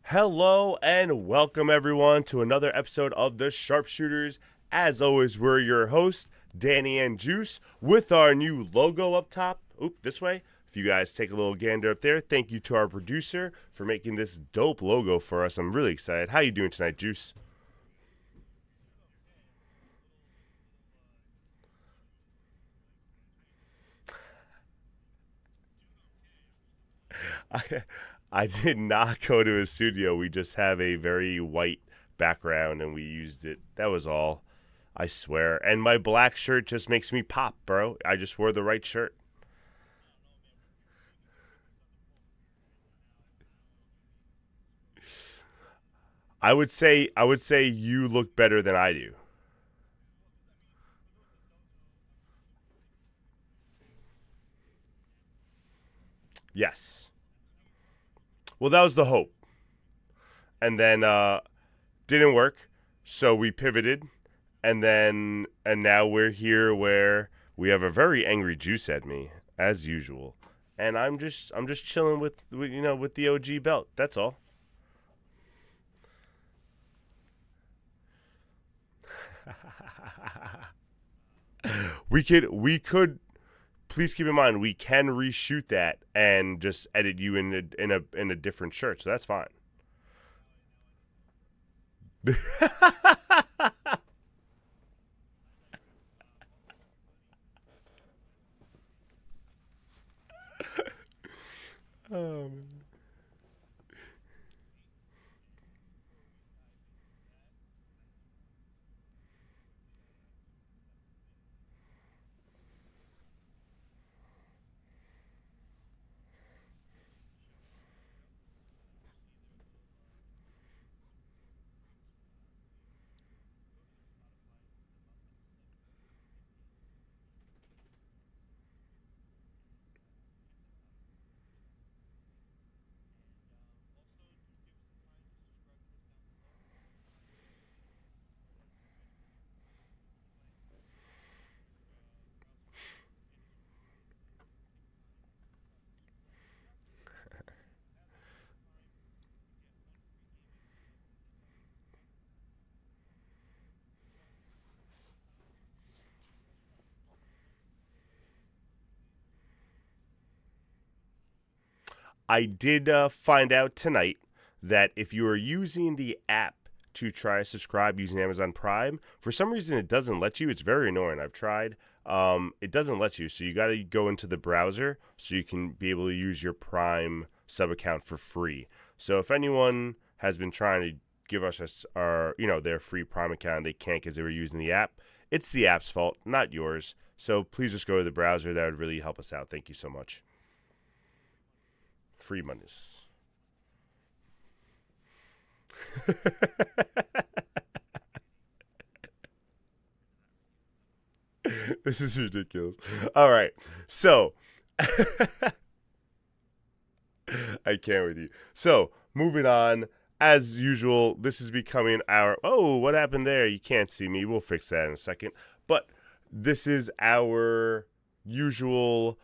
Hello and welcome everyone to another episode of the SharpSHOOTers. As always, we're your hosts, Danny and Juice, with our new logo up top. Oop, this way. If you guys take a little gander up there, thank you to our producer for making this dope logo for us. I'm really excited. How you doing tonight, Juice? I, I did not go to a studio. We just have a very white background and we used it. That was all. I swear. And my black shirt just makes me pop, bro. I just wore the right shirt. I would say you look better than I do. Yes. Well, that was the hope. And then didn't work. So we pivoted and now we're here where we have a very angry juice at me as usual. And I'm just chilling with the OG belt. That's all. We could please keep in mind we can reshoot that and just edit you in a different shirt. So that's fine. Um, I did find out tonight that if you are using the app to try to subscribe using Amazon Prime, for some reason it doesn't let you. It's very annoying. I've tried. It doesn't let you. So you got to go into the browser so you can be able to use your Prime sub account for free. So if anyone has been trying to give us our their free Prime account, and they can't because they were using the app. It's the app's fault, not yours. So please just go to the browser. That would really help us out. Thank you so much. Free monies. This is ridiculous. All right. So, I can't with you. So, moving on. As usual, this is becoming our. Oh, what happened there? You can't see me. We'll fix that in a second. But this is our usual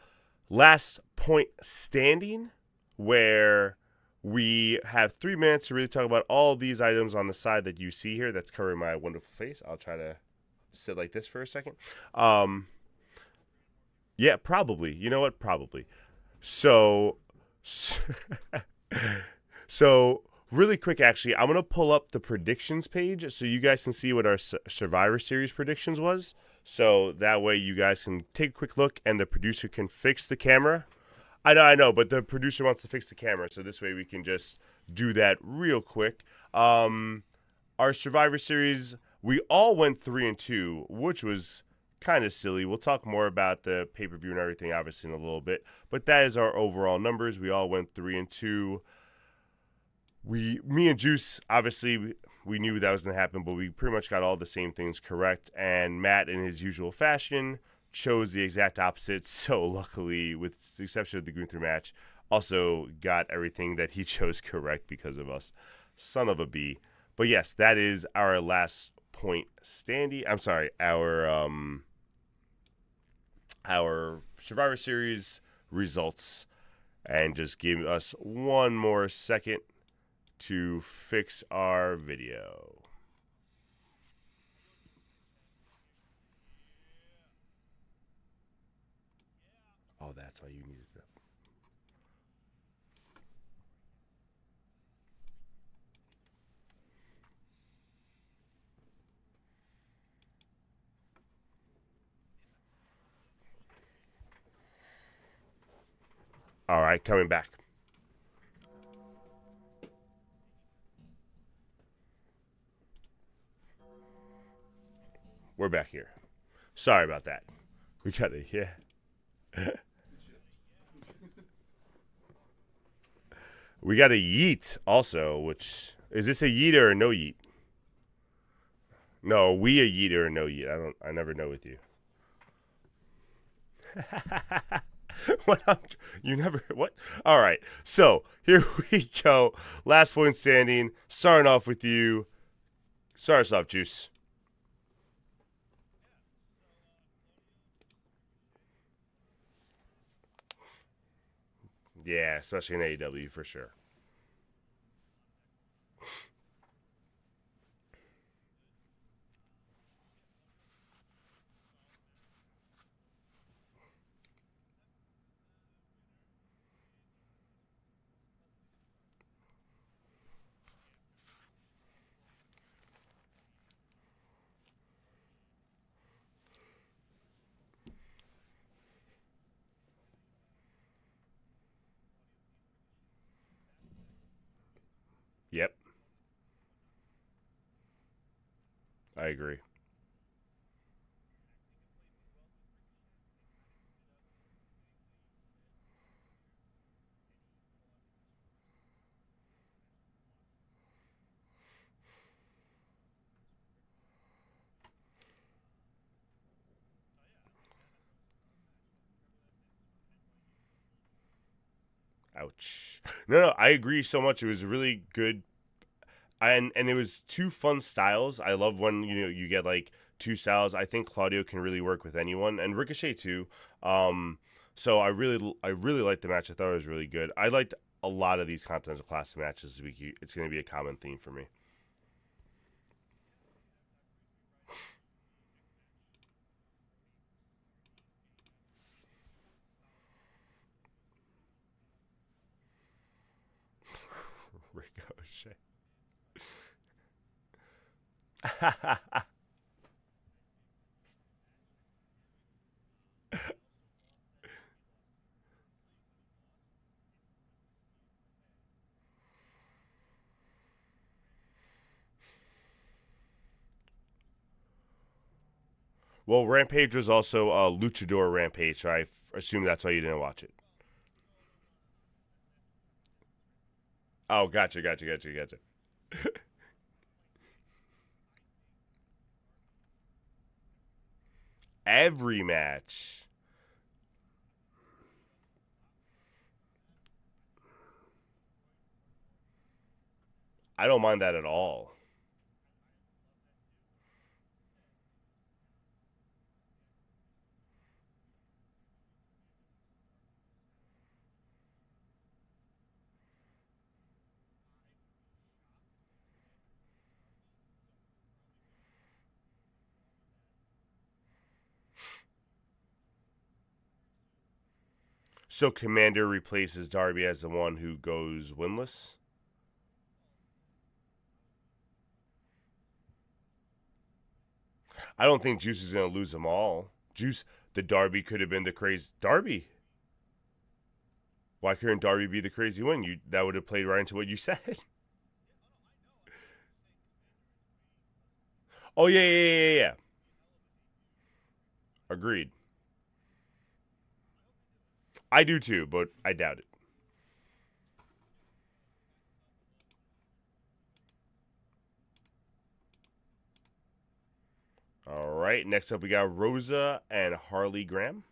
last point standing where we have 3 minutes to really talk about all these items on the side that you see here that's covering my wonderful face. I'll try to sit like this for a second. Um, yeah, probably. You know what? Probably. So, so really quick, actually, I'm gonna pull up the predictions page so you guys can see what our Survivor Series predictions was. So that way you guys can take a quick look, and the producer can fix the camera. I know, but the producer wants to fix the camera, so this way we can just do that real quick. Um, our Survivor Series, we all went 3-2, which was kind of silly. We'll talk more about the pay per view and everything, obviously, in a little bit. But that is our overall numbers. We all went 3-2. Me and Juice, obviously, we knew that was going to happen, but we pretty much got all the same things correct. And Matt, in his usual fashion, chose the exact opposite. So luckily, with the exception of the Gunther match, also got everything that he chose correct because of us. Son of a B. But yes, that is our last point standing. I'm sorry, our Survivor Series results, and just give us one more second to fix our video. Oh, that's why you needed that. All right, coming back. We're back here. Sorry about that. We got it, yeah. We got a yeet also, which is this a yeet or a no yeet? No, we a yeet or a no yeet. I never know with you. You never what? All right. So here we go. Last point standing. Starting off with you. Start us off, Juice. Yeah, especially in AEW for sure. Yep, I agree. Ouch. No, I agree so much. It was really good, and it was two fun styles. I love when you get like two styles. I think Claudio can really work with anyone, and Ricochet too. So I really liked the match. I thought it was really good. I liked a lot of these Continental Classic matches this week. It's going to be a common theme for me. Ricochet. Well, Rampage was also a Luchador Rampage, so I assume that's why you didn't watch it. Oh, gotcha. Every match. I don't mind that at all. So Commander replaces Darby as the one who goes winless. I don't think Juice is going to lose them all. The Darby could have been the crazy Darby. Why couldn't Darby be the crazy one? That would have played right into what you said. Oh yeah. Agreed. I do too, but I doubt it. All right. Next up, we got Rosa and Harley Graham.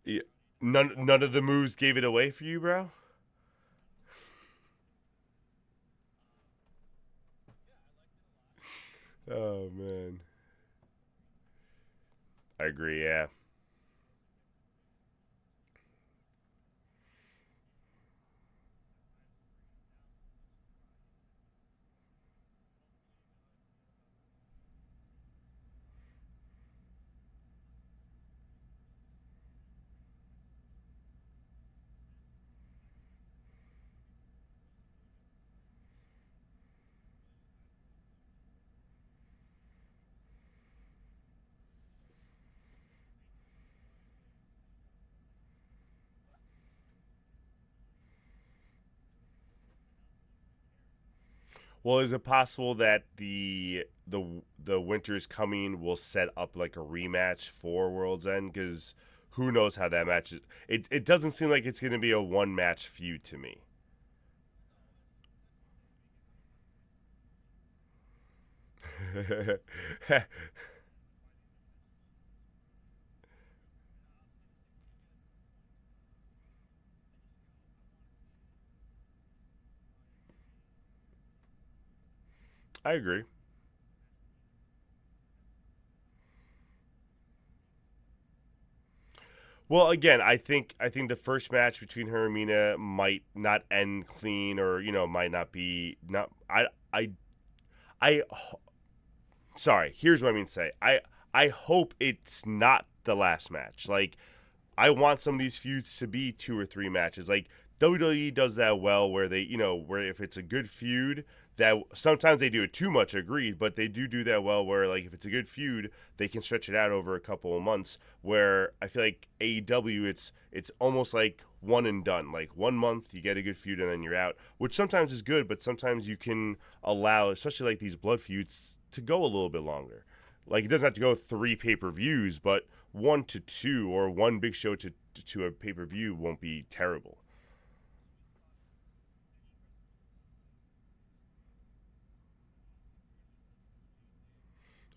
Yeah. None of the moves gave it away for you, bro. Oh man, I agree. Yeah. Well, is it possible that the Winters coming will set up like a rematch for World's End? Because who knows how that match is? It doesn't seem like it's going to be a one match feud to me. I agree. Well, again, I think the first match between her and Mina might not end clean, or might not be not. I sorry. Here's what I mean to say. I hope it's not the last match. Like, I want some of these feuds to be 2 or 3 matches. Like, WWE does that well, where where if it's a good feud, that sometimes they do it too much, agreed, but they do that well, where like if it's a good feud, they can stretch it out over a couple of months. Where I feel like AEW, it's almost like one and done. Like 1 month, you get a good feud and then you're out, which sometimes is good, but sometimes you can allow, especially like these blood feuds, to go a little bit longer. Like, it doesn't have to go 3 pay-per-views, but 1 to 2 or one big show to a pay-per-view won't be terrible.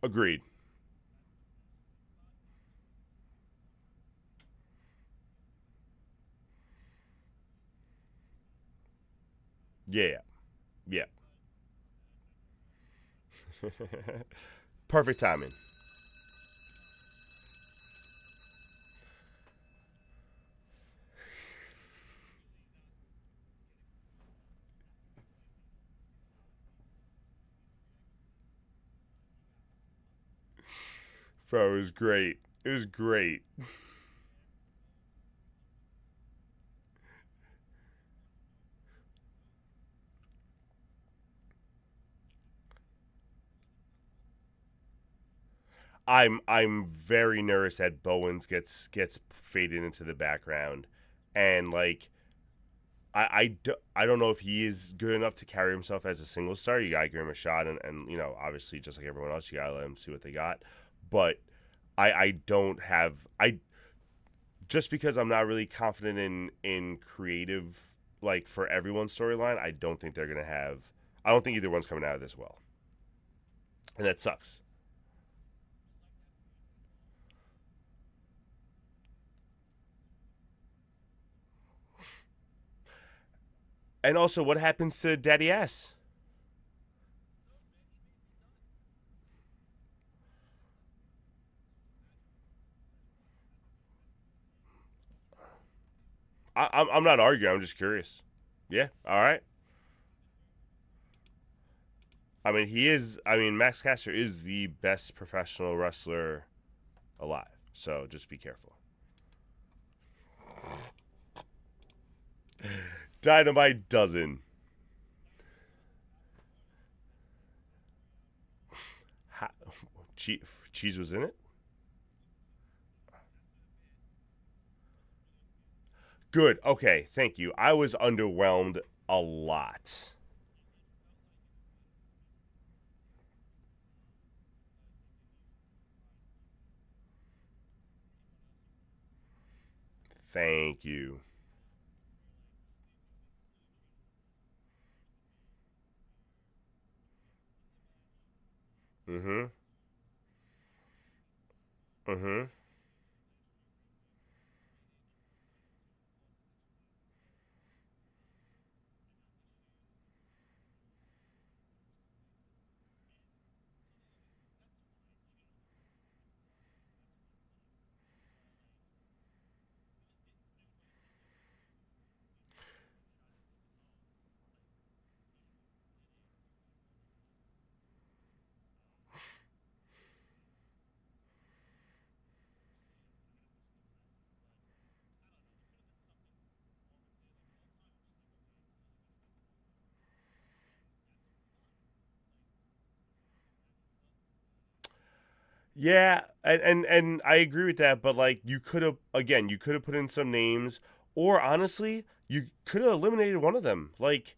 Agreed. Yeah. Yeah. Perfect timing. Bro, it was great. It was great. I'm very nervous that Bowens gets faded into the background, and like I don't know if he is good enough to carry himself as a single star. You gotta give him a shot, and obviously, just like everyone else, you gotta let him see what they got. But I don't have I just because I'm not really confident in creative, like, for everyone's storyline. I don't think they're gonna have. I don't think either one's coming out of this well, and that sucks. And also, what happens to Daddy S? I'm not arguing. I'm just curious. Yeah. All right. I mean, he is. I mean, Max Caster is the best professional wrestler alive. So just be careful. Dynamite doesn't. Ha- Cheese was in it. Good. Okay. Thank you. I was underwhelmed a lot. Thank you. Mm-hmm. Mm-hmm. Yeah, and I agree with that, but like you could have again, you could have put in some names, or honestly, you could have eliminated one of them. Like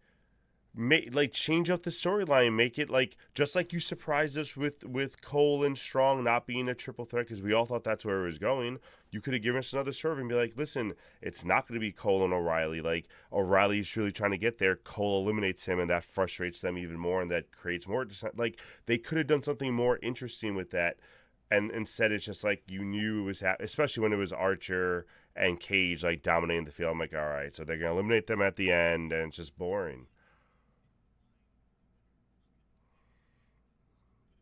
change up the storyline, make it like just like you surprised us with Cole and Strong not being a triple threat because we all thought that's where it was going. You could have given us another serve and be like, listen, it's not going to be Cole and O'Reilly. Like O'Reilly's really trying to get there. Cole eliminates him, and that frustrates them even more, and that creates more dissent. Like they could have done something more interesting with that, and instead it's just like you knew it was especially when it was Archer and Cage like dominating the field. I'm like, all right, so they're gonna eliminate them at the end, and it's just boring.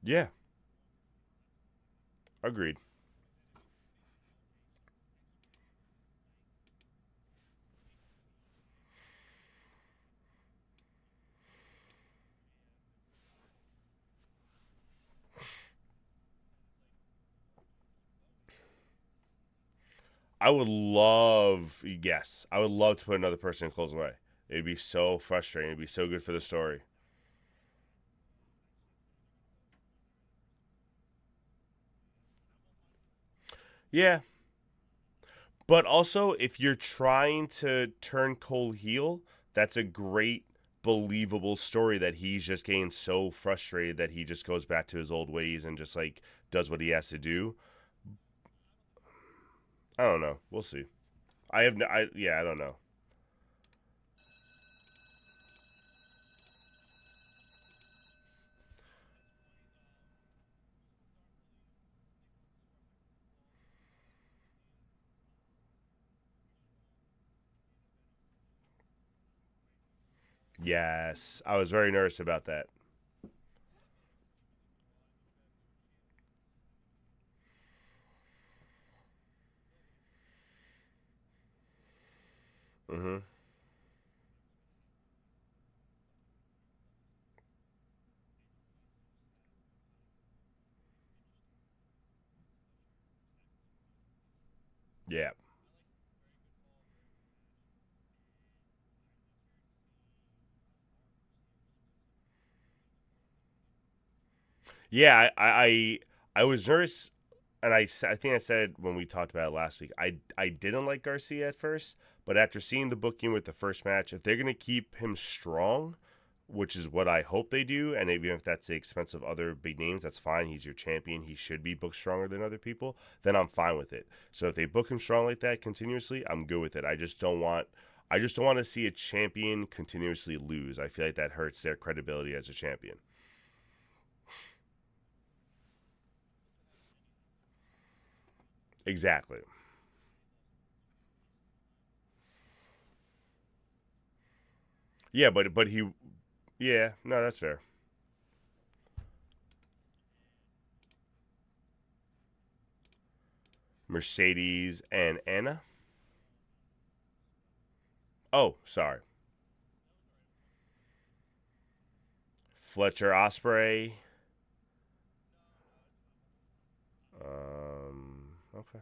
Yeah, agreed. I would love, yes, I would love to put another person in Cole's way. It'd be so frustrating. It'd be so good for the story. Yeah, but also if you're trying to turn Cole heel, that's a great, believable story that he's just getting so frustrated that he just goes back to his old ways and just like does what he has to do. I don't know. We'll see. I have no, I don't know. Yes, I was very nervous about that. Mm-hmm. Yeah. Yeah, I was nervous, and I think I said when we talked about it last week, I didn't like Garcia at first, but after seeing the booking with the first match, if they're gonna keep him strong, which is what I hope they do, and even if that's the expense of other big names, that's fine. He's your champion. He should be booked stronger than other people. Then I'm fine with it. So if they book him strong like that continuously, I'm good with it. I just don't want to see a champion continuously lose. I feel like that hurts their credibility as a champion. Exactly. Yeah, but he yeah, no, that's fair. Mercedes and Anna. Oh, sorry. Fletcher Osprey. Okay.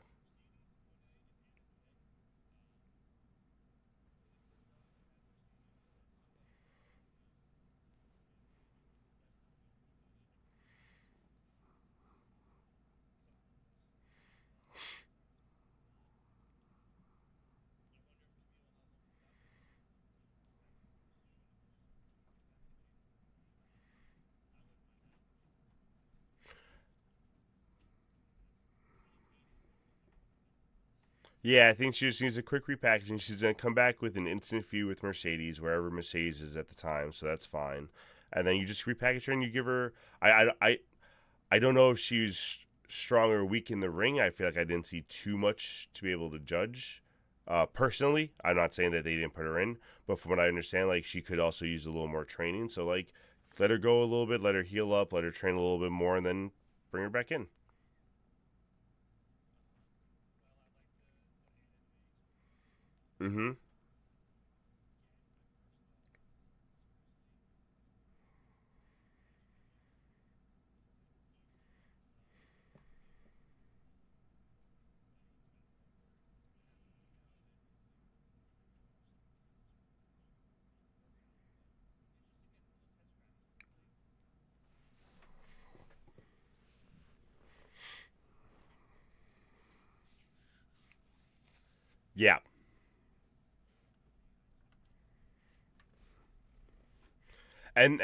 Yeah, I think she just needs a quick repackaging. She's gonna come back with an instant feud with Mercedes wherever Mercedes is at the time, so that's fine. And then you just repackage her and you give her. I don't know if she's strong or weak in the ring. I feel like I didn't see too much to be able to judge. Personally, I'm not saying that they didn't put her in, but from what I understand, like she could also use a little more training. So like, let her go a little bit, let her heal up, let her train a little bit more, and then bring her back in. Mm-hmm. Yeah. And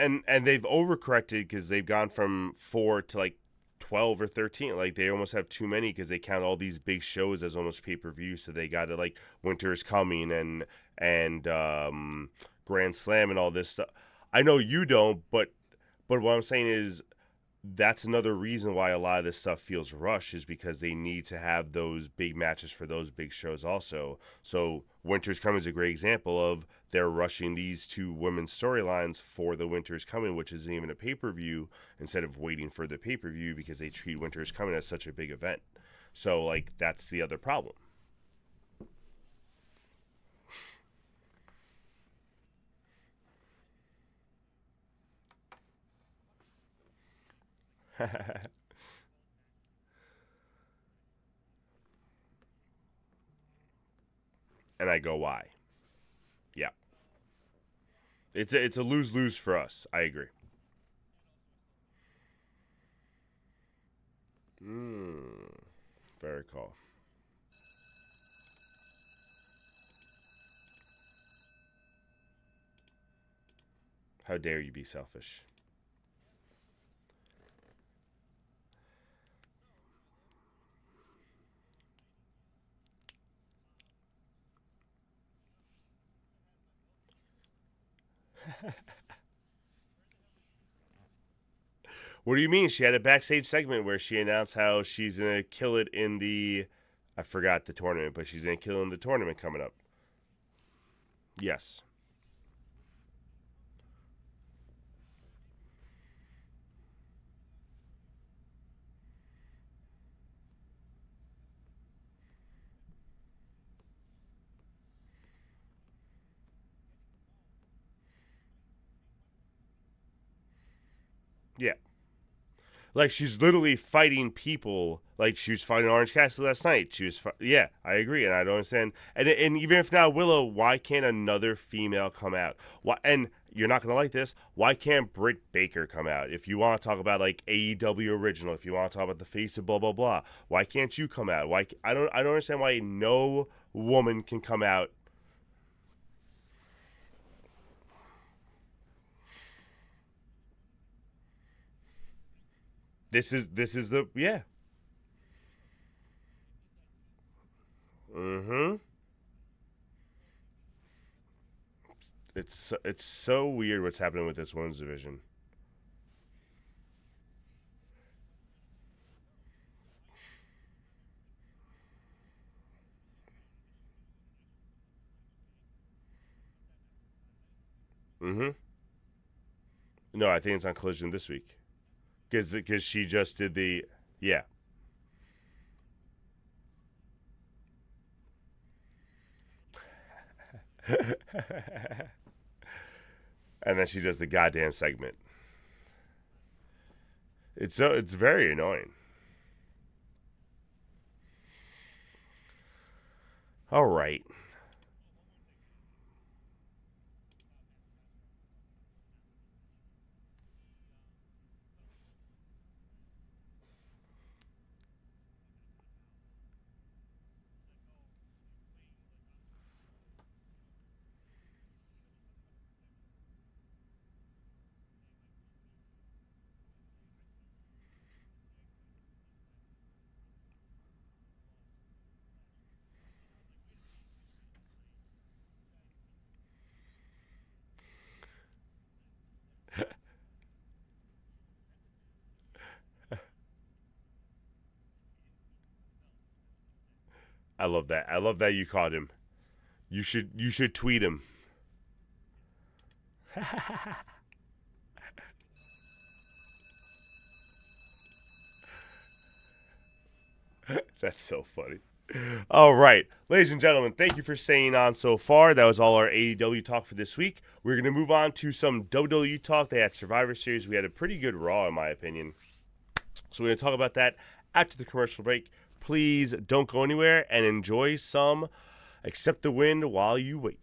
they've overcorrected because they've gone from 4 to like 12 or 13. Like they almost have too many because they count all these big shows as almost pay-per-view, so they got to like Winter is Coming and Grand Slam and all this stuff. I know you don't, but what I'm saying is that's another reason why a lot of this stuff feels rushed, is because they need to have those big matches for those big shows also. So Winter's Coming is a great example of they're rushing these two women's storylines for the Winter's Coming, which isn't even a pay-per-view, instead of waiting for the pay-per-view because they treat Winter's Coming as such a big event. So like that's the other problem. And I go, why? Yeah. It's a lose-lose for us. I agree. Mm, very cool. How dare you be selfish? What do you mean? She had a backstage segment where she announced how she's gonna kill it in the, I forgot the tournament, but she's gonna kill it in the tournament coming up. Yes. Yeah. Like she's literally fighting people. Like she was fighting Orange Cassidy last night. Yeah, I agree, and I don't understand. And even if not Willow, why can't another female come out? Why? And you're not gonna like this. Why can't Britt Baker come out? If you want to talk about like AEW original, if you want to talk about the face of blah blah blah, why can't you come out? I don't understand why no woman can come out. This is the yeah. Mm-hmm. It's so weird what's happening with this women's division. Mm-hmm. No, I think it's on Collision this week because she just did the yeah. And then she does the goddamn segment. It's very annoying. All right. I love that. I love that you caught him. You should tweet him. That's so funny. All right, ladies and gentlemen, thank you for staying on so far. That was all our AEW talk for this week. We're going to move on to some WWE talk. They had Survivor Series. We had a pretty good Raw, in my opinion. So we're going to talk about that after the commercial break. Please don't go anywhere and enjoy some Accept the Wind while you wait.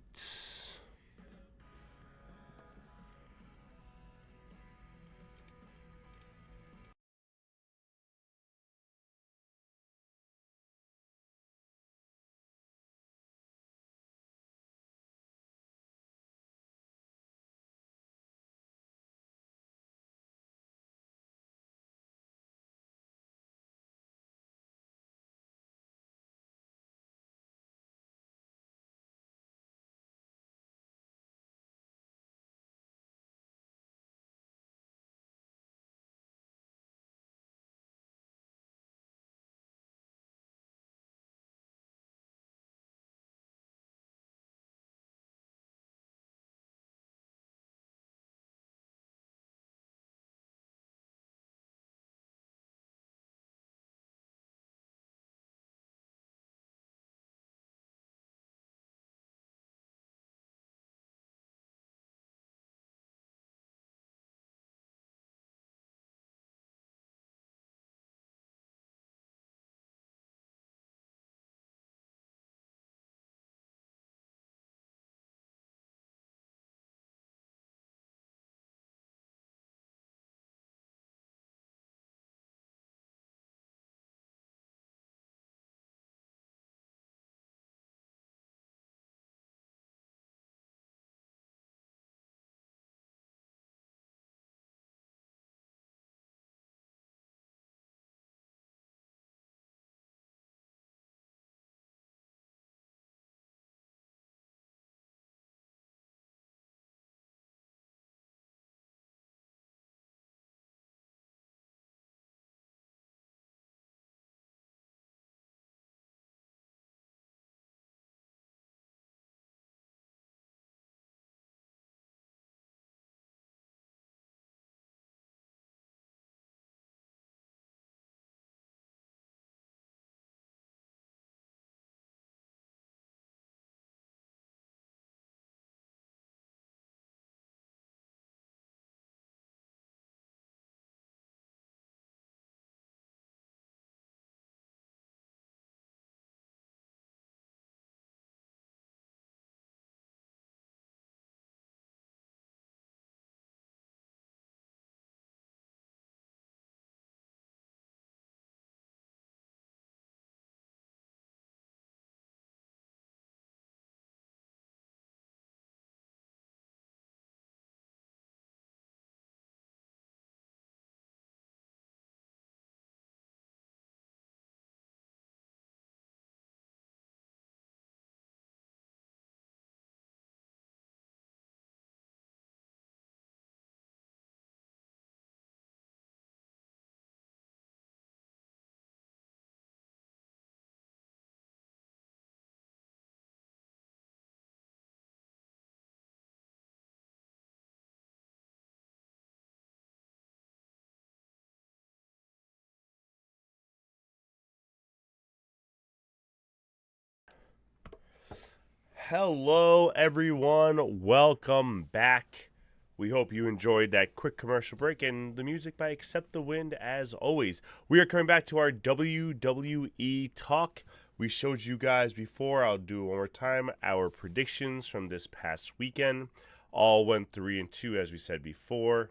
Hello, everyone. Welcome back. We hope you enjoyed that quick commercial break and the music by Accept the Wind as always. We are coming back to our WWE talk. We showed you guys before, I'll do it one more time, our predictions from this past weekend. All went 3-2 as we said before.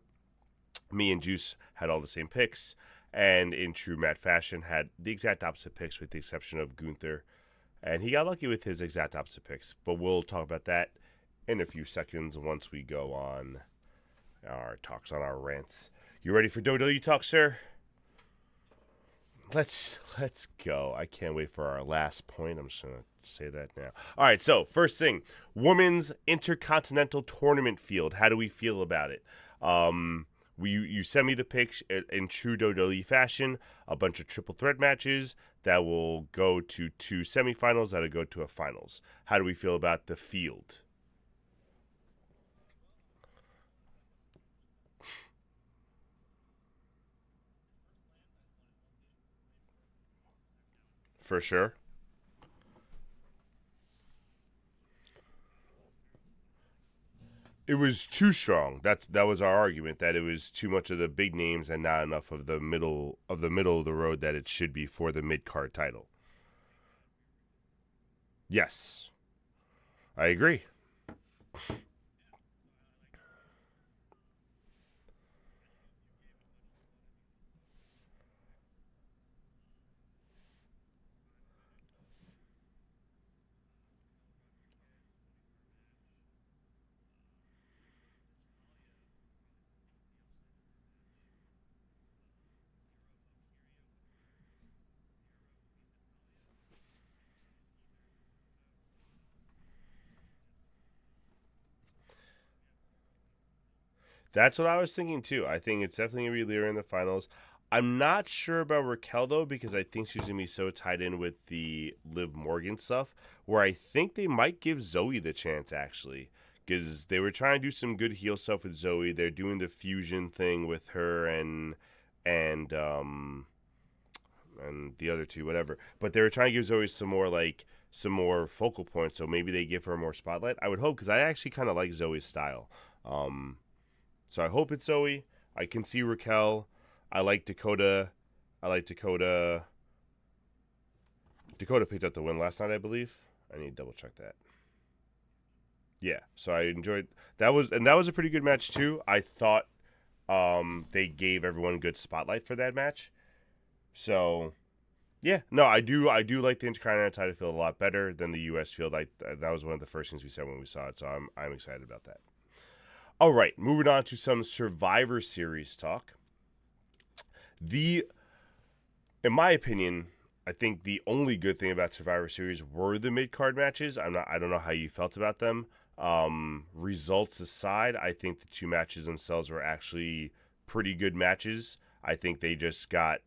Me and Juice had all the same picks, and in true Matt fashion had the exact opposite picks with the exception of Gunther. And he got lucky with his exact opposite picks, but we'll talk about that in a few seconds once we go on our talks, on our rants. You ready for WWE talk, sir? Let's go. I can't wait for our last point. I'm just going to say that now. All right, so first thing, Women's Intercontinental Tournament field. How do we feel about it? You sent me the picks in true WWE fashion, a bunch of triple threat matches that will go to 2 semifinals that'll go to a finals. How do we feel about the field? For sure. It was too strong. That was our argument, that it was too much of the big names and not enough of the middle of the road that it should be for the mid card title. Yes, I agree. That's what I was thinking too. I think it's definitely gonna be Lyra in the finals. I'm not sure about Raquel though, because I think she's gonna be so tied in with the Liv Morgan stuff, where I think they might give Zoe the chance actually, because they were trying to do some good heel stuff with Zoe. They're doing the fusion thing with her and and the other two, whatever. But they were trying to give Zoe some more focal points, so maybe they give her more spotlight. I would hope, because I actually kind of like Zoe's style. Um, so I hope it's Zoe. I can see Raquel. I like Dakota. I like Dakota. Dakota picked up the win last night, I believe. I need to double check that. Yeah, so I enjoyed that was a pretty good match too. I thought they gave everyone good spotlight for that match. So yeah, no, I do like the Intercontinental title field a lot better than the U.S. field. That was one of the first things we said when we saw it, so I'm excited about that. All right, moving on to some Survivor Series talk. In my opinion, I think the only good thing about Survivor Series were the mid card matches. I don't know how you felt about them. Results aside, I think the two matches themselves were actually pretty good matches. I think they just got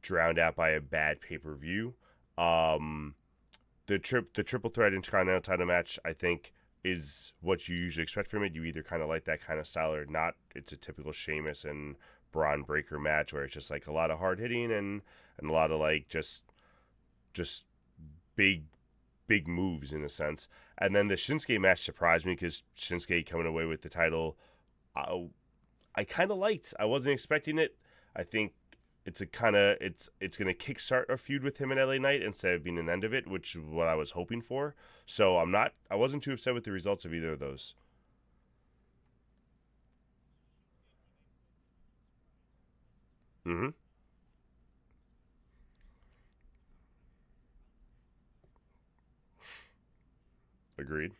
drowned out by a bad pay-per-view. The triple threat Intercontinental title match, I think, is what you usually expect from it. You either kind of like that kind of style or not. It's a typical Sheamus and Braun Breaker match where it's just like a lot of hard hitting and a lot of like just big moves in a sense. And then the Shinsuke match surprised me because Shinsuke coming away with the title, I kind of liked. I wasn't expecting it. I think it's going to kickstart a feud with him and LA Knight instead of being an end of it, which is what I was hoping for. So I wasn't too upset with the results of either of those. Mm-hmm. Agreed.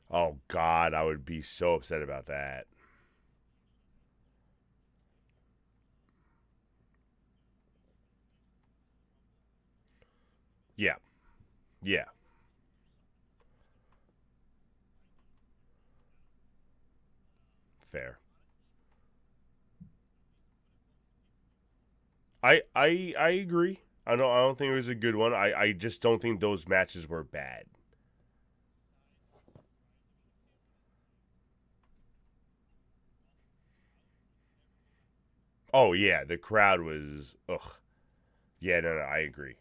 Oh God, I would be so upset about that. Yeah. Yeah. Fair. I agree. I don't think it was a good one. I just don't think those matches were bad. Oh yeah, the crowd was ugh. Yeah, no, I agree.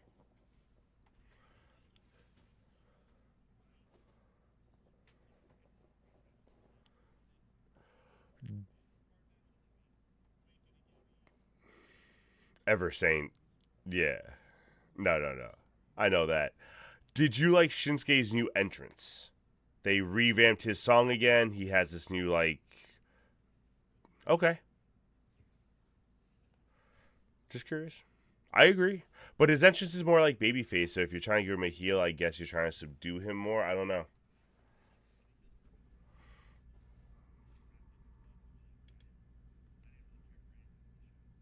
Ever Saint, yeah. No, no, no. I know that. Did you like Shinsuke's new entrance? They revamped his song again. He has this new like. Okay, just curious. I agree, but his entrance is more like babyface. So if you're trying to give him a heel, I guess you're trying to subdue him more. I don't know.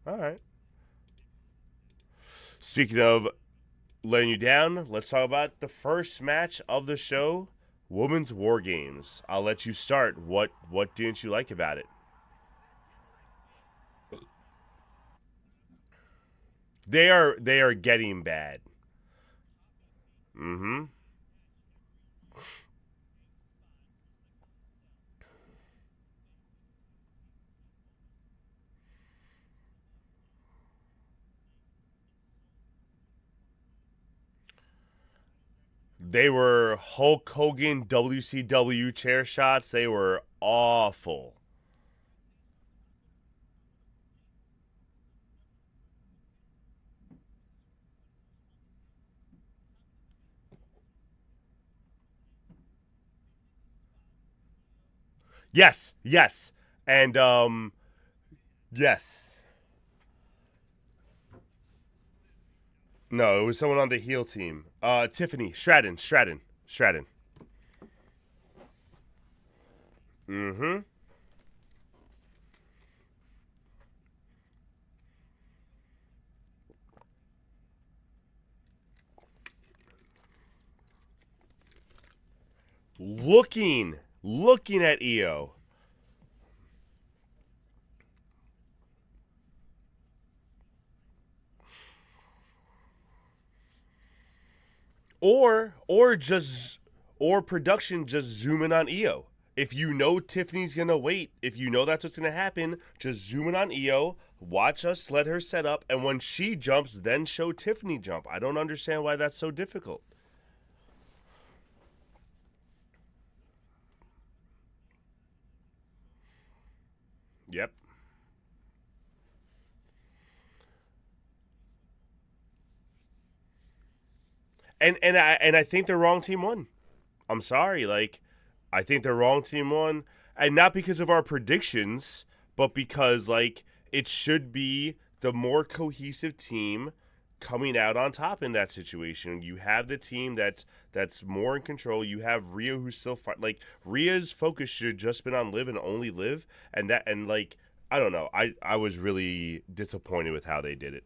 All right. Speaking of letting you down, let's talk about the first match of the show, Women's War Games. I'll let you start. What didn't you like about it? They are getting bad. Mm-hmm. They were Hulk Hogan WCW chair shots. They were awful. Yes, yes, and yes. No, it was someone on the heel team. Tiffany Stratton. Mm-hmm. Looking at EO. Or production just zoom in on EO. If you know Tiffany's gonna wait, if you know that's what's gonna happen, just zoom in on EO, watch us let her set up, and when she jumps, then show Tiffany jump. I don't understand why that's so difficult. Yep. And I think the wrong team won. I'm sorry, like I think the wrong team won, and not because of our predictions, but because like it should be the more cohesive team coming out on top in that situation. You have the team that's more in control. You have Rhea who's still like Rhea's focus should have just been on live and only live, and like I don't know. I was really disappointed with how they did it.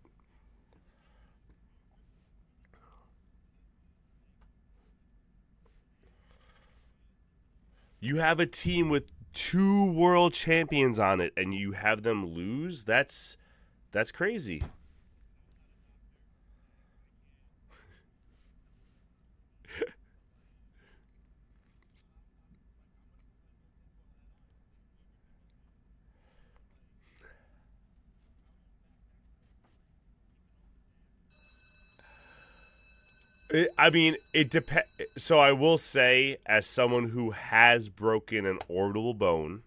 You have a team with two world champions on it and you have them lose. That's crazy. I mean, it depends. So I will say, as someone who has broken an orbital bone,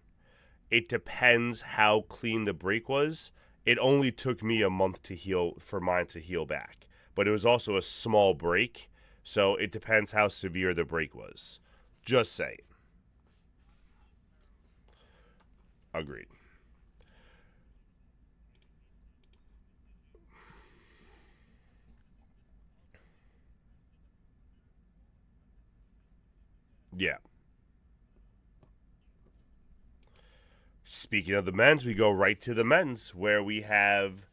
it depends how clean the break was. It only took me a month to heal for mine to heal back, but it was also a small break, so it depends how severe the break was. Just saying. Agreed. Yeah. Speaking of the men's, we go right to the men's where we have.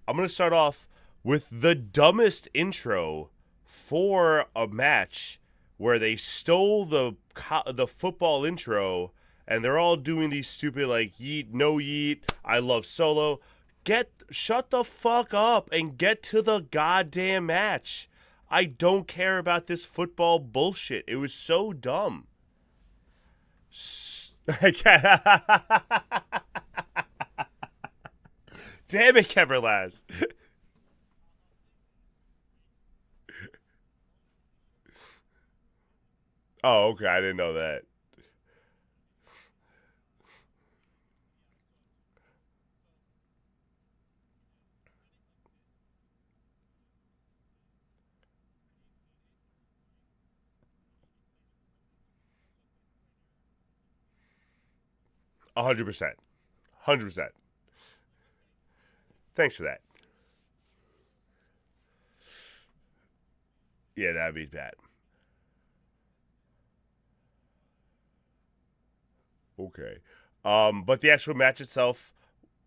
I'm going to start off with the dumbest intro for a match where they stole the football intro and they're all doing these stupid like yeet no yeet I love solo. Get shut the fuck up and get to the goddamn match. I don't care about this football bullshit. It was so dumb. Damn it, Keverlast. Oh, okay. I didn't know that. 100%. 100%. Thanks for that. Yeah, that'd be bad. Okay. But the actual match itself,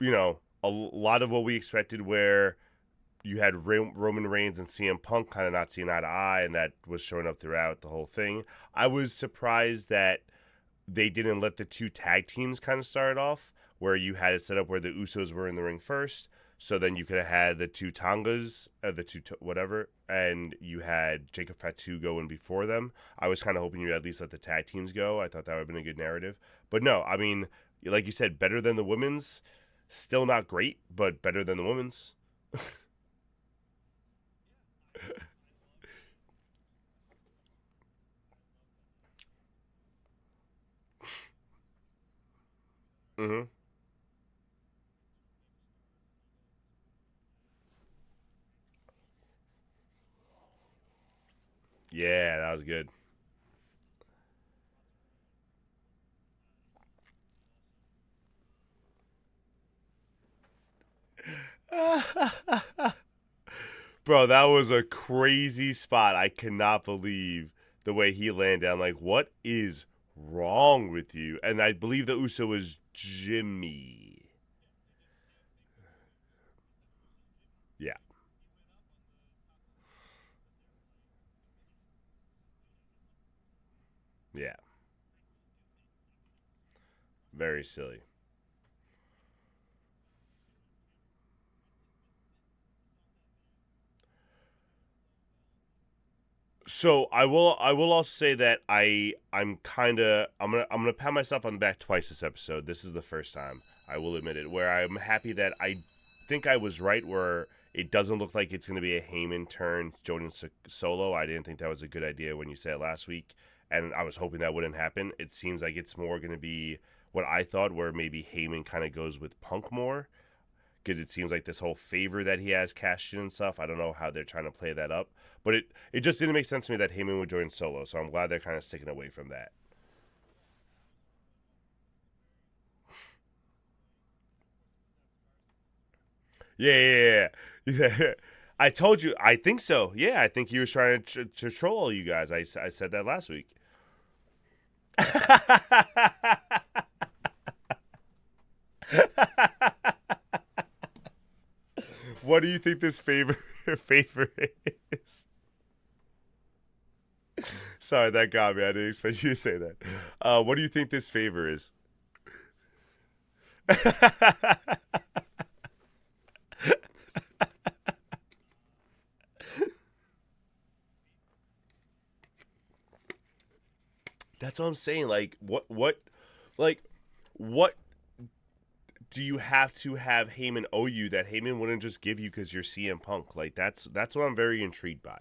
a lot of what we expected where you had Roman Reigns and CM Punk kind of not seeing eye to eye, and that was showing up throughout the whole thing. I was surprised that they didn't let the two tag teams kind of start off, where you had it set up where the Usos were in the ring first. So then you could have had the two Tongas, whatever, and you had Jacob Fatu go in before them. I was kind of hoping you'd at least let the tag teams go. I thought that would have been a good narrative. But no, I mean, like you said, better than the women's. Still not great, but better than the women's. Mm-hmm. Yeah, that was good. Bro, that was a crazy spot. I cannot believe the way he landed. I'm like, what is wrong with you? And I believe the Uso was Jimmy. Yeah, yeah. Very silly. So I will also say that I'm gonna pat myself on the back twice this episode. This is the first time, I will admit it, where I'm happy that I think I was right where it doesn't look like it's gonna be a Heyman turn Jordan solo. I didn't think that was a good idea when you said it last week, and I was hoping that wouldn't happen. It seems like it's more gonna be what I thought, where maybe Heyman kind of goes with Punk more, because it seems like this whole favor that he has cashed in and stuff. I don't know how they're trying to play that up, but it just didn't make sense to me that Heyman would join Solo. So I'm glad they're kind of sticking away from that. Yeah, yeah, yeah. Yeah. I told you. I think so. Yeah, I think he was trying to troll you guys. I said that last week. What do you think this favor is? Sorry, that got me. I didn't expect you to say that. What do you think this favor is? That's what I'm saying. Like, what do you have to have Heyman owe you that Heyman wouldn't just give you because you're CM Punk? Like, that's what I'm very intrigued by.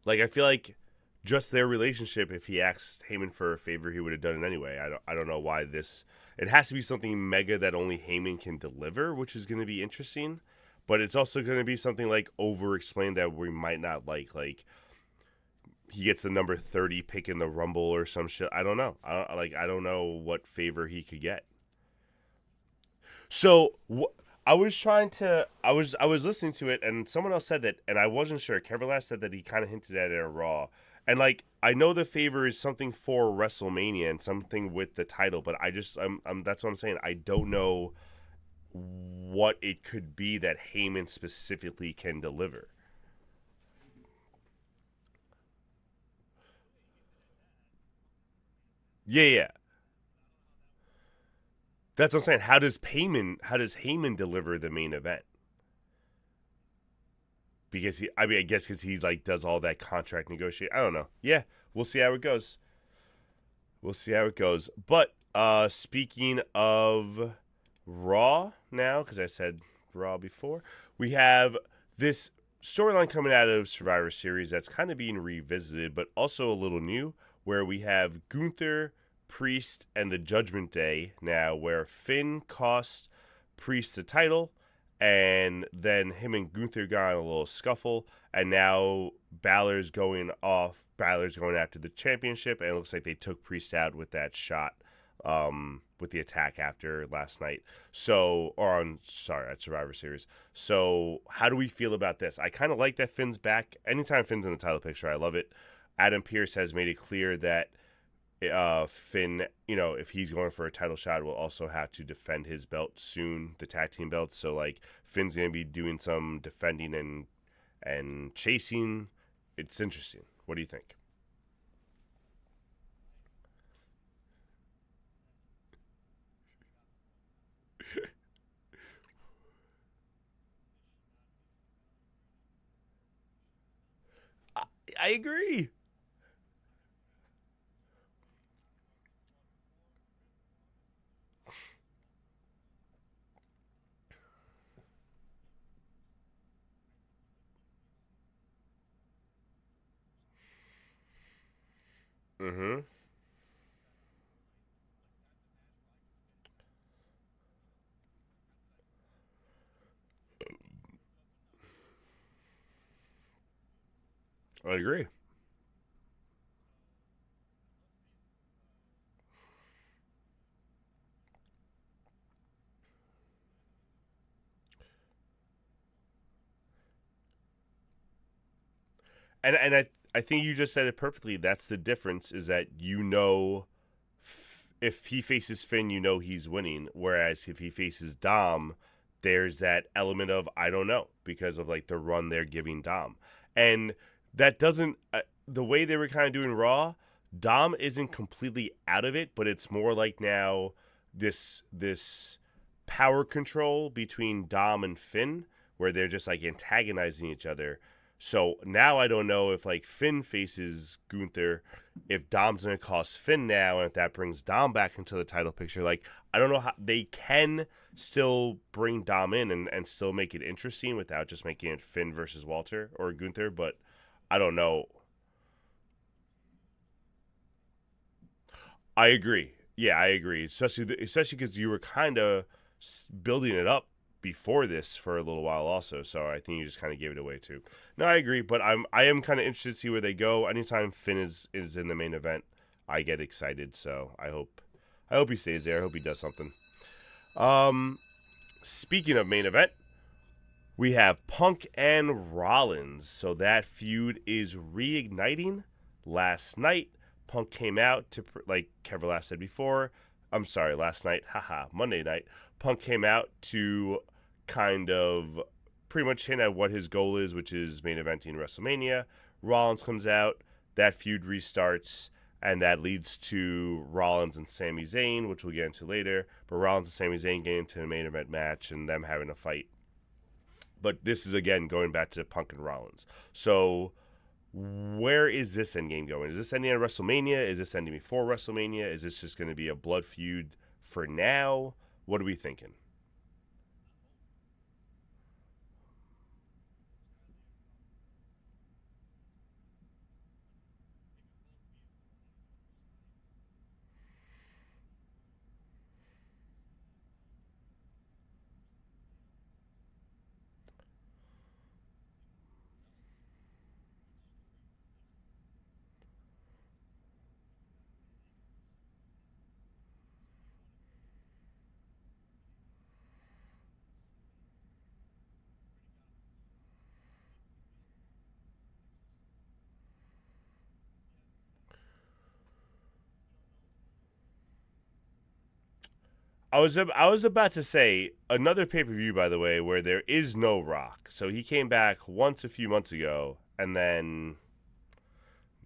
Like, I feel like just their relationship, if he asked Heyman for a favor, he would have done it anyway. I don't know why this. It has to be something mega that only Heyman can deliver, which is going to be interesting. But it's also going to be something like over explained that we might not like. Like, he gets the number 30 pick in the Rumble or some shit. I don't know. I don't know what favor he could get. So I was trying to. I was listening to it, and someone else said that, and I wasn't sure. Keverlast said that he kind of hinted at it in Raw, and like I know the favor is something for WrestleMania and something with the title, but I'm that's what I'm saying. I don't know what it could be that Heyman specifically can deliver. Yeah, yeah. That's what I'm saying. How does Heyman deliver the main event? Because I mean, I guess because he like does all that contract negotiate. I don't know. Yeah, we'll see how it goes. We'll see how it goes. But speaking of Raw now, because I said Raw before. We have this storyline coming out of Survivor Series that's kind of being revisited, but also a little new, where we have Gunther, Priest, and the Judgment Day now, where Finn cost Priest the title, and then him and Gunther got in a little scuffle, and now Balor's going off. Balor's going after the championship, and it looks like they took Priest out with that shot, with the attack after last night. So, or on, sorry, at Survivor Series. So, how do we feel about this? I kind of like that Finn's back. Anytime Finn's in the title picture, I love it. Adam Pearce has made it clear that Finn, if he's going for a title shot, will also have to defend his belt soon, the tag team belt. So, like, Finn's going to be doing some defending and chasing. It's interesting. What do you think? I, I agree. Mm-hmm. I agree. And I think you just said it perfectly. That's the difference, is that if he faces Finn, he's winning. Whereas if he faces Dom, there's that element of I don't know, because of like the run they're giving Dom, and that doesn't the way they were kind of doing Raw. Dom isn't completely out of it, but it's more like now this power control between Dom and Finn, where they're just like antagonizing each other. So now I don't know if like Finn faces Gunther, if Dom's gonna cost Finn now, and if that brings Dom back into the title picture. Like, I don't know how they can still bring Dom in and still make it interesting without just making it Finn versus Walter or Gunther, but I don't know. I agree. Yeah, I agree. Especially because you were kind of building it up before this for a little while, also. So I think you just kind of gave it away too. No, I agree, but I am kind of interested to see where they go. Anytime Finn is in the main event, I get excited. So I hope he stays there. I hope he does something. Um, Speaking of main event, we have Punk and Rollins. So that feud is reigniting. Last night, Punk came out to, like Kevin last said before. I'm sorry, last night, haha, Monday night. Punk came out to kind of pretty much hint at what his goal is, which is main eventing WrestleMania. Rollins comes out, that feud restarts, and that leads to Rollins and Sami Zayn, which we'll get into later. But Rollins and Sami Zayn get into a main event match and them having a fight. But this is again going back to Punk and Rollins. So where is this end game going? Is this ending at WrestleMania? Is this ending before WrestleMania? Is this just going to be a blood feud for now? What are we thinking? I was about to say another pay per view, by the way, where there is no Rock. So he came back once a few months ago, and then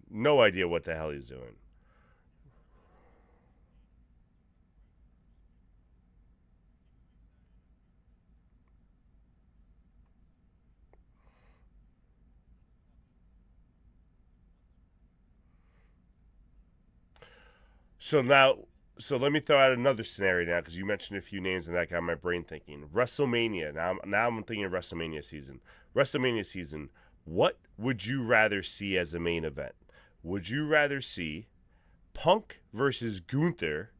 no idea what the hell he's doing. So now So let me throw out another scenario now because you mentioned a few names and that got my brain thinking. WrestleMania. Now I'm thinking of WrestleMania season. WrestleMania season. What would you rather see as a main event? Would you rather see Punk versus Gunther?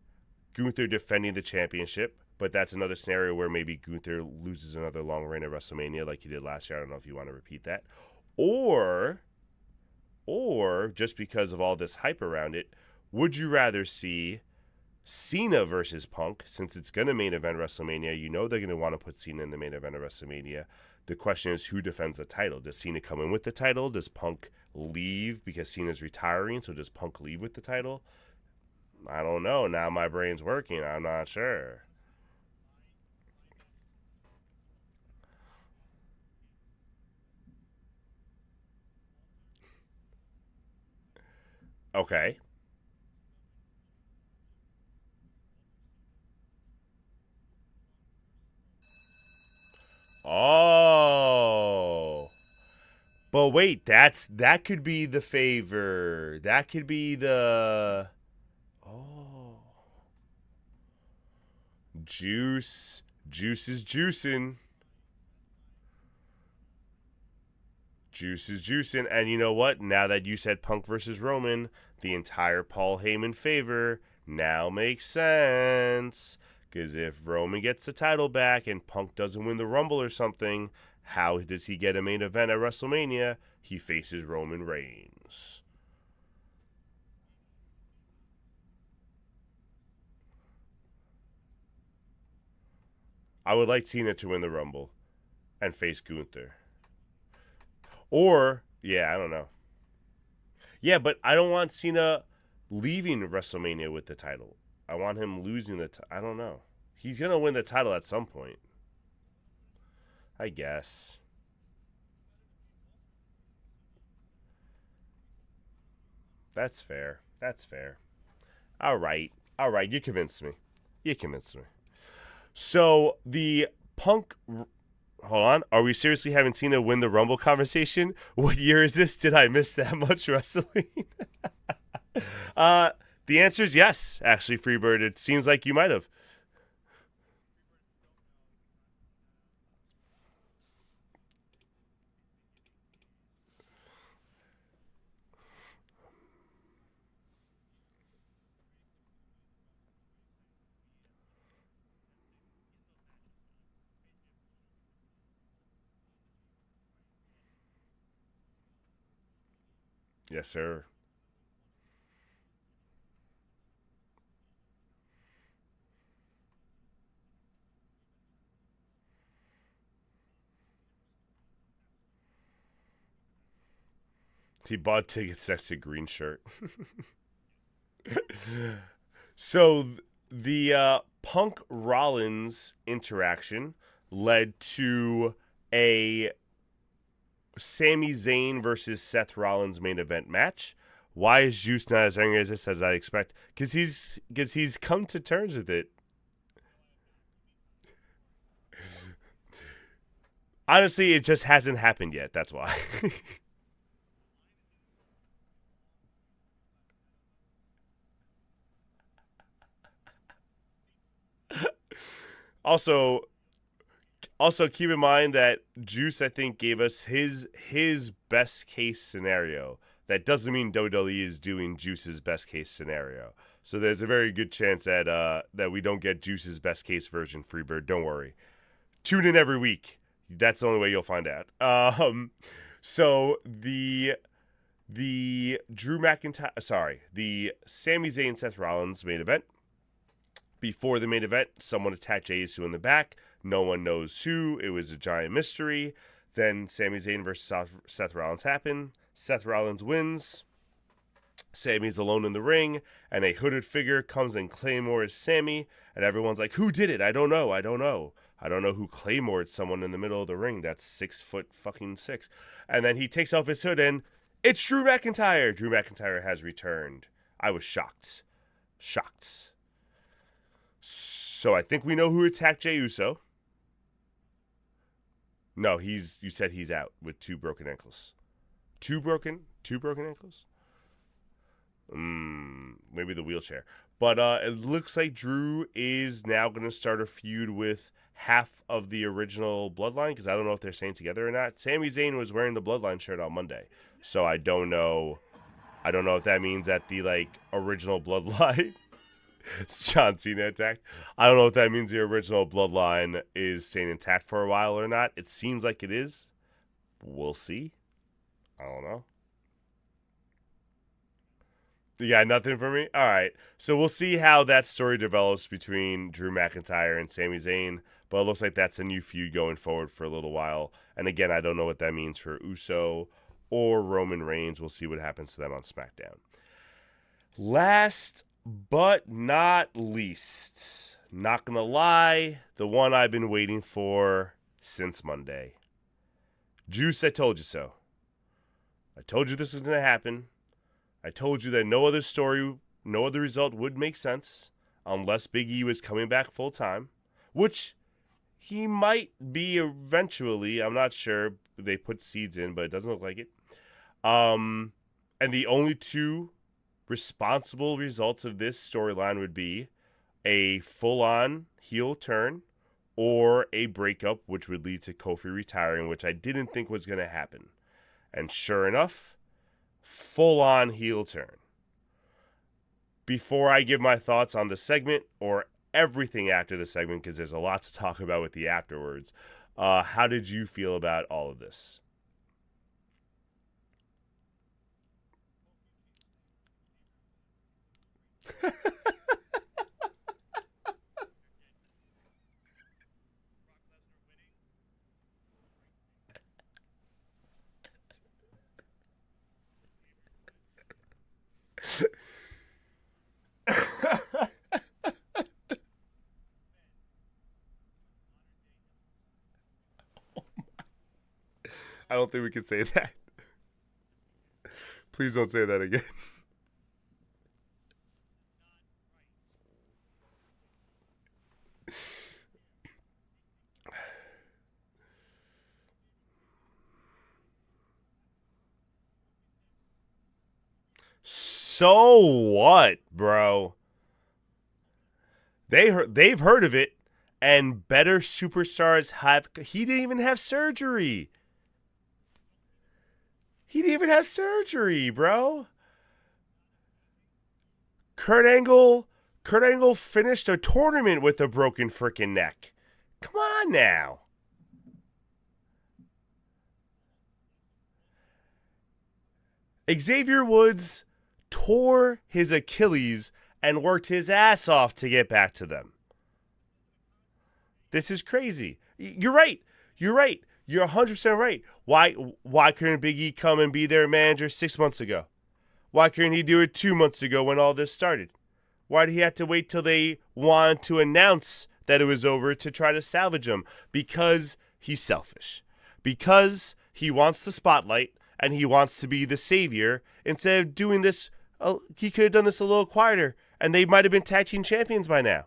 Gunther defending the championship, but that's another scenario where maybe Gunther loses another long reign at WrestleMania like he did last year. I don't know if you want to repeat that. Or just because of all this hype around it, would you rather see Cena versus Punk, since it's going to main event WrestleMania? You know they're going to want to put Cena in the main event of WrestleMania. The question is, who defends the title? Does Cena come in with the title? Does Punk leave because Cena's retiring? So does Punk leave with the title? I don't know. Now my brain's working. I'm not sure. Okay. Oh. But wait, that could be the favor. That could be the oh. Juice. Juice is juicing. Juice is juicing. And you know what? Now that you said Punk versus Roman, the entire Paul Heyman favor now makes sense. Because if Roman gets the title back and Punk doesn't win the Rumble or something, how does he get a main event at WrestleMania? He faces Roman Reigns. I would like Cena to win the Rumble and face Gunther. Or, yeah, I don't know. Yeah, but I don't want Cena leaving WrestleMania with the title. I want him losing the I don't know. He's going to win the title at some point, I guess. That's fair. That's fair. All right. All right, you convinced me. You convinced me. So, the Punk hold on. Are we seriously having Cena win the Rumble conversation? What year is this? Did I miss that much wrestling? uh, the answer is yes, actually, Freebird. It seems like you might have. Yes, sir. He bought tickets next to green shirt. So the Punk Rollins interaction led to a Sami Zayn versus Seth Rollins main event match. Why is Juice not as angry as this as I expect? Because he's come to terms with it. Honestly, it just hasn't happened yet. That's why. also, also keep in mind that Juice, I think, gave us his best case scenario. That doesn't mean WWE is doing Juice's best case scenario. So there's a very good chance that that we don't get Juice's best case version, Freebird. Don't worry. Tune in every week. That's the only way you'll find out. So the Drew McIntyre, sorry, the Sami Zayn Seth Rollins main event. Before the main event, someone attacked Jey Uso in the back. No one knows who. It was a giant mystery. Then Sami Zayn versus Seth Rollins happened. Seth Rollins wins. Sammy's alone in the ring, and a hooded figure comes and claymores Sammy, and everyone's like, "Who did it? I don't know. I don't know. I don't know who claymored someone in the middle of the ring. That's 6 foot fucking six." And then he takes off his hood, and it's Drew McIntyre. Drew McIntyre has returned. I was shocked, shocked. So I think we know who attacked Jey Uso. No, he's. You said he's out with two broken ankles. Two broken ankles. maybe the wheelchair. But it looks like Drew is now going to start a feud with half of the original Bloodline, because I don't know if they're staying together or not. Sami Zayn was wearing the Bloodline shirt on Monday, so I don't know. I don't know if that means that the original Bloodline. John Cena attacked. I don't know if that means the original Bloodline is staying intact for a while or not. It seems like it is. We'll see. I don't know. You got nothing for me? All right. So we'll see how that story develops between Drew McIntyre and Sami Zayn. But it looks like that's a new feud going forward for a little while. And again, I don't know what that means for Uso or Roman Reigns. We'll see what happens to them on SmackDown. Last but not least, not going to lie, the one I've been waiting for since Monday. Juice, I told you so. I told you this was going to happen. I told you that no other story, no other result would make sense unless Big E was coming back full time, which he might be eventually. I'm not sure. They put seeds in, but it doesn't look like it. And the only two responsible results of this storyline would be a full-on heel turn or a breakup, which would lead to Kofi retiring, which I didn't think was going to happen. And sure enough, full-on heel turn. Before I give my thoughts on the segment or everything after the segment, because there's a lot to talk about with the afterwards, how did you feel about all of this? I don't think we can say that. Please don't say that again. So what, bro? They've heard of it, and better superstars have. He didn't even have surgery. He didn't even have surgery, bro. Kurt Angle finished a tournament with a broken freaking neck. Come on now. Xavier Woods tore his Achilles and worked his ass off to get back to them. This is crazy. You're right. You're right. You're 100% right. Why couldn't Big E come and be their manager 6 months ago? Why couldn't he do it 2 months ago when all this started? Why did he have to wait till they wanted to announce that it was over to try to salvage him? Because he's selfish. Because he wants the spotlight and he wants to be the savior. Instead of doing this, he could have done this a little quieter and they might have been tag team champions by now.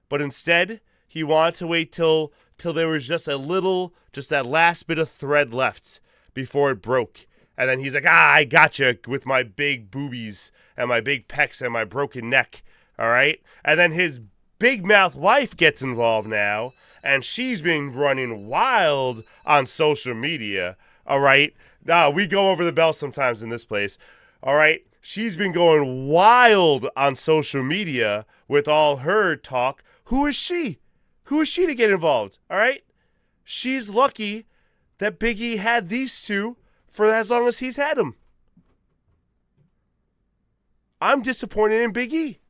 But instead, he wanted to wait till there was just that last bit of thread left before it broke. And then he's like, I gotcha with my big boobies and my big pecs and my broken neck. All right. And then his big mouth wife gets involved now. And she's been running wild on social media. All right. Now, we go over the bell sometimes in this place. All right. She's been going wild on social media with all her talk. Who is she? Who is she to get involved? All right. She's lucky that Big E had these two for as long as he's had them. I'm disappointed in Big E.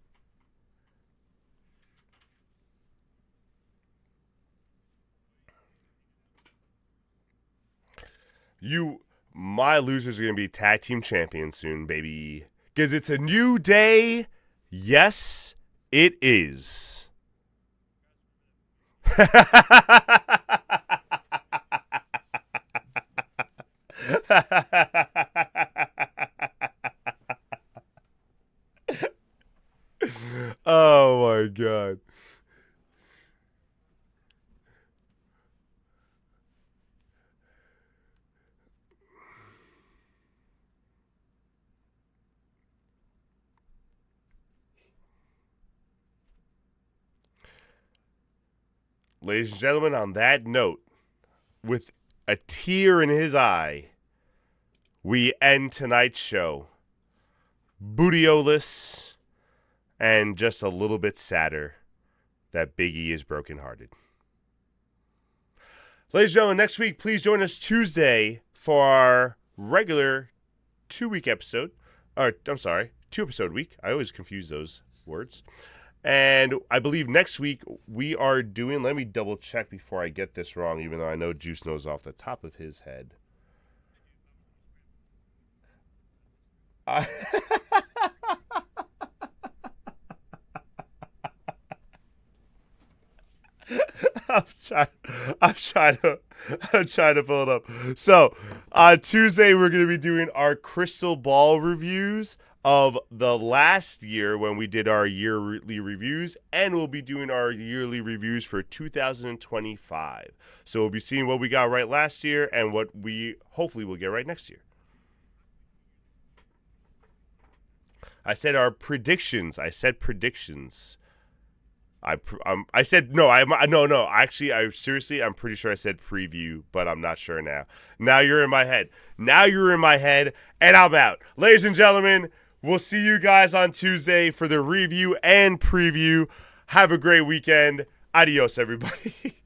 My losers are going to be tag team champions soon, baby. Because it's a new day. Yes, it is. Oh my God. ladies and gentlemen, on that note, with a tear in his eye, we end tonight's show. Bootyoless and just a little bit sadder that Big E is brokenhearted. Ladies and gentlemen, next week, please join us Tuesday for our regular 2-week episode. Or, I'm sorry, 2-episode week. I always confuse those words. And I believe next week we are doing, let me double check before I get this wrong, even though I know Juice knows off the top of his head. I'm trying to pull it up. So on Tuesday we're going to be doing our crystal ball reviews of the last year when we did our yearly reviews, and we'll be doing our yearly reviews for 2025. So we'll be seeing what we got right last year and what we hopefully will get right next year. I said our predictions. I said predictions. I said no. No. Actually, I'm pretty sure I said preview, but I'm not sure now. Now you're in my head, and I'm out. Ladies and gentlemen, we'll see you guys on Tuesday for the review and preview. Have a great weekend. Adios, everybody.